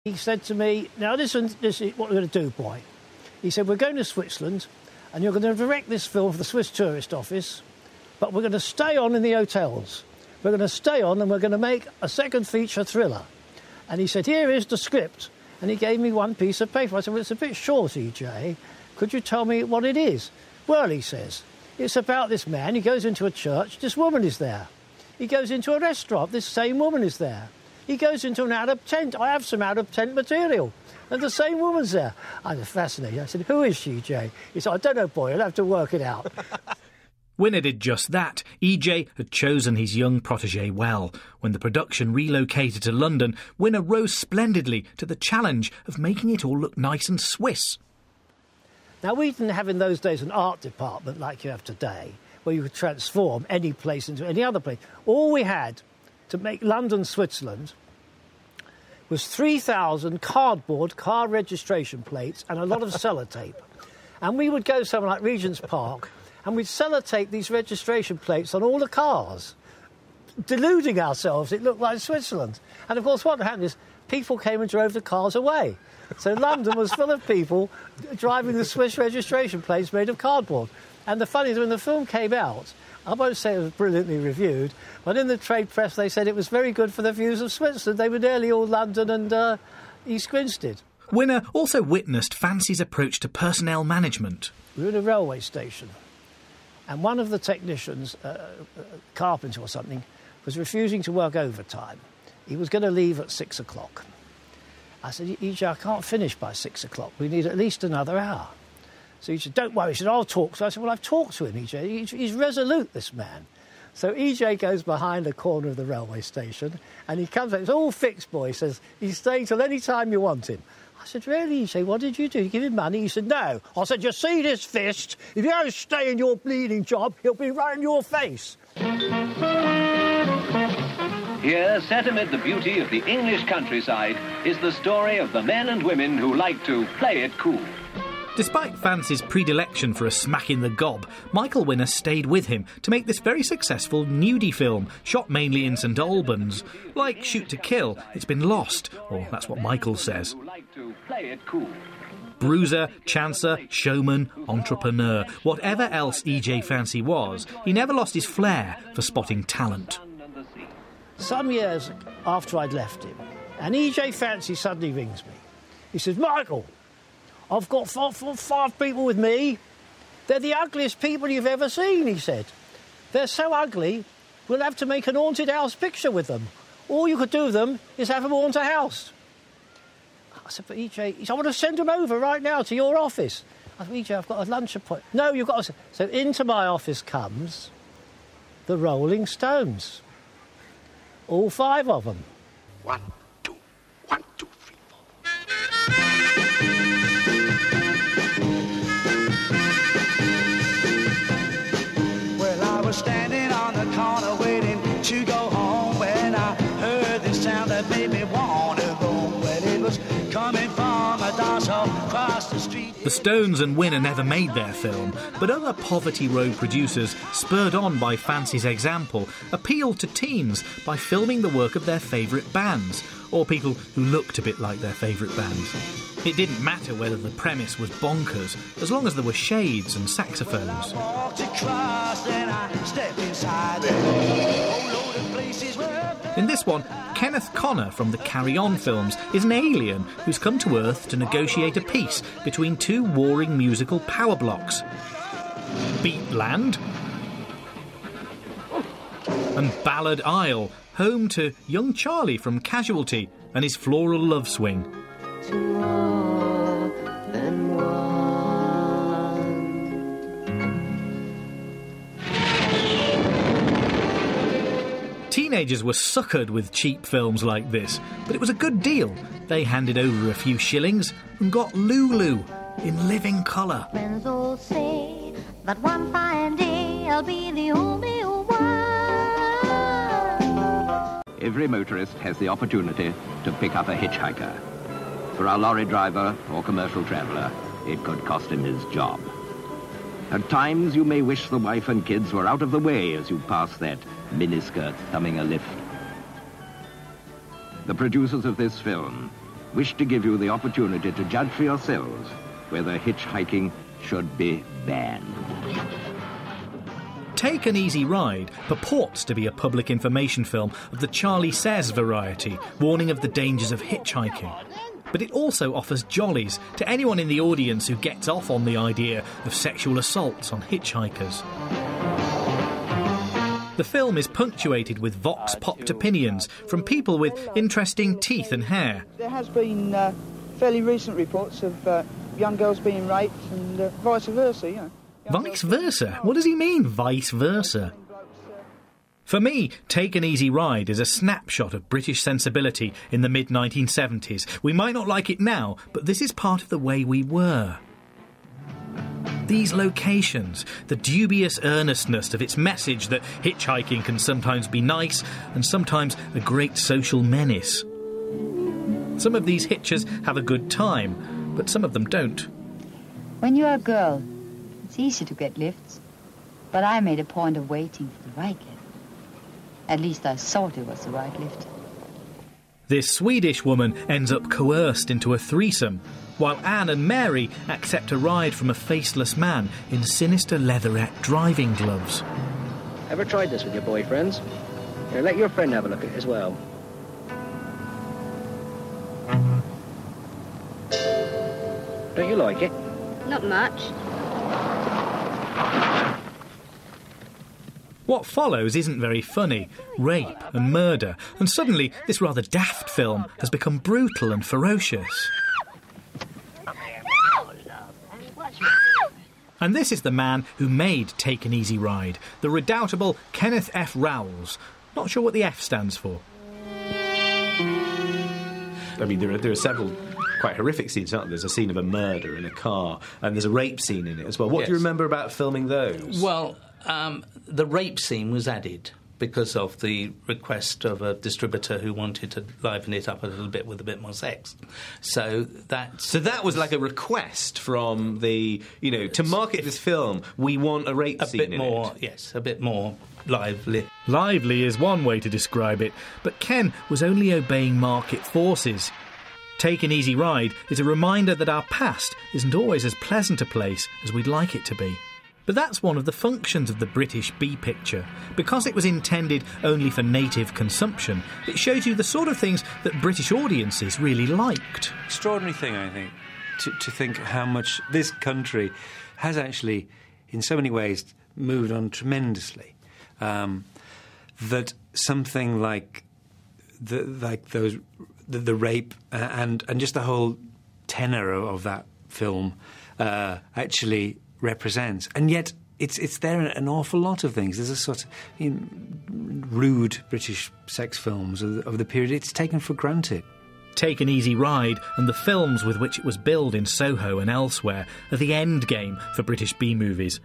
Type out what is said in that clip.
He said to me, now listen, this is what we're going to do, boy. He said, we're going to Switzerland and you're going to direct this film for the Swiss Tourist Office, but we're going to stay on in the hotels. We're going to stay on and we're going to make a second feature thriller. And he said, here is the script. And he gave me one piece of paper. I said, well, it's a bit short, E.J. Could you tell me what it is? Well, he says, it's about this man. He goes into a church. This woman is there. He goes into a restaurant. This same woman is there. He goes into an Arab tent. I have some Arab tent material. And the same woman's there. I was fascinated. I said, who is she, Jay? He said, I don't know, boy. I'll have to work it out. Winner did just that. E.J. had chosen his young protégé well. When the production relocated to London, Winner rose splendidly to the challenge of making it all look nice and Swiss. Now, we didn't have in those days an art department like you have today, where you could transform any place into any other place. All we had to make London, Switzerland, was 3,000 cardboard car registration plates and a lot of sellotape. And we would go somewhere like Regent's Park and we'd sellotape these registration plates on all the cars, deluding ourselves it looked like Switzerland. And, of course, what happened is people came and drove the cars away. So London was full of people driving the Swiss registration plates made of cardboard. And the funny thing, when the film came out, I won't say it was brilliantly reviewed, but in the trade press they said it was very good for the views of Switzerland. They were nearly all London and East Grinstead. Winner also witnessed Fancy's approach to personnel management. We were in a railway station, and one of the technicians, carpenter or something, was refusing to work overtime. He was going to leave at 6 o'clock. I said, E.J., I can't finish by 6 o'clock. We need at least another hour. So he said, don't worry. He said, I'll talk. So I said, well, I've talked to him, E.J. He's resolute, this man. So E.J. goes behind the corner of the railway station and he comes out. It's all fixed, boy. He says, he's staying till any time you want him. I said, really, E.J., what did you do? You give him money? He said, no. I said, you see this fist? If you don't stay in your bleeding job, he'll be right in your face. Here, set amid the beauty of the English countryside, is the story of the men and women who like to play it cool. Despite Fancy's predilection for a smack in the gob, Michael Winner stayed with him to make this very successful nudie film, shot mainly in St Albans. Like Shoot to Kill, it's been lost, or that's what Michael says. Bruiser, chancer, showman, entrepreneur, whatever else E.J. Fancy was, he never lost his flair for spotting talent. Some years after I'd left him, and E.J. Fancy suddenly rings me. He says, Michael, I've got five people with me. They're the ugliest people you've ever seen, he said. They're so ugly, we'll have to make an haunted house picture with them. All you could do with them is have them haunt a house. I said, but E.J., I want to send them over right now to your office. I said, E.J., I've got a lunch appointment. No, you've got to... So into my office comes the Rolling Stones. All five of them. 1, 2, 1, 2, 3, 4. Well, I was standing on the corner waiting to go home when I heard this sound that made me want to go. Well, it was coming from a doorstep across the street. The Stones and Winner never made their film, but other Poverty Row producers, spurred on by Fancy's example, appealed to teens by filming the work of their favourite bands, or people who looked a bit like their favourite bands. It didn't matter whether the premise was bonkers, as long as there were shades and saxophones. In this one, Kenneth Connor from the Carry On films is an alien who's come to Earth to negotiate a peace between two warring musical power blocks. Beatland and Ballad Isle, home to young Charlie from Casualty and his floral love swing. Teenagers were suckered with cheap films like this, but it was a good deal. They handed over a few shillings and got Lulu in living colour. Friends all say that one fine day I'll be the only one. Every motorist has the opportunity to pick up a hitchhiker. For a lorry driver or commercial traveller, it could cost him his job. At times, you may wish the wife and kids were out of the way as you pass that miniskirt thumbing a lift. The producers of this film wish to give you the opportunity to judge for yourselves whether hitchhiking should be banned. Take an Easy Ride purports to be a public information film of the Charlie Says variety, warning of the dangers of hitchhiking. But it also offers jollies to anyone in the audience who gets off on the idea of sexual assaults on hitchhikers. The film is punctuated with vox-popped opinions from people with interesting teeth and hair. There has been fairly recent reports of young girls being raped and vice versa, you know. Vice versa? What does he mean, vice versa? For me, Take an Easy Ride is a snapshot of British sensibility in the mid-1970s. We might not like it now, but this is part of the way we were. These locations, the dubious earnestness of its message that hitchhiking can sometimes be nice and sometimes a great social menace. Some of these hitchers have a good time, but some of them don't. When you're a girl, it's easy to get lifts, but I made a point of waiting for the right lift. At least I thought it was the right lift. This Swedish woman ends up coerced into a threesome, while Anne and Mary accept a ride from a faceless man in sinister leatherette driving gloves. Ever tried this with your boyfriends? Here, let your friend have a look at it as well. Don't you like it? Not much. What follows isn't very funny. Rape and murder, and suddenly this rather daft film has become brutal and ferocious. And this is the man who made Take an Easy Ride, the redoubtable Kenneth F. Rowles. Not sure what the F stands for. I mean, there are several quite horrific scenes, aren't there? There's a scene of a murder in a car, and there's a rape scene in it as well. What do you remember about filming those? Well, the rape scene was added because of the request of a distributor who wanted to liven it up a little bit with a bit more sex. So that was like a request from the, to market this film, we want a rape scene in it. A bit more, yes, a bit more lively. Lively is one way to describe it, but Ken was only obeying market forces. Take an Easy Ride is a reminder that our past isn't always as pleasant a place as we'd like it to be. But that's one of the functions of the British B-picture. Because it was intended only for native consumption, it shows you the sort of things that British audiences really liked. Extraordinary thing, I think, to think how much this country has actually, in so many ways, moved on tremendously. That something like the rape and just the whole tenor of that film actually represents, and yet it's there in an awful lot of things. There's a sort of rude British sex films of the period. It's taken for granted. Take an Easy Ride and the films with which it was billed in Soho and elsewhere are the end game for British B-movies.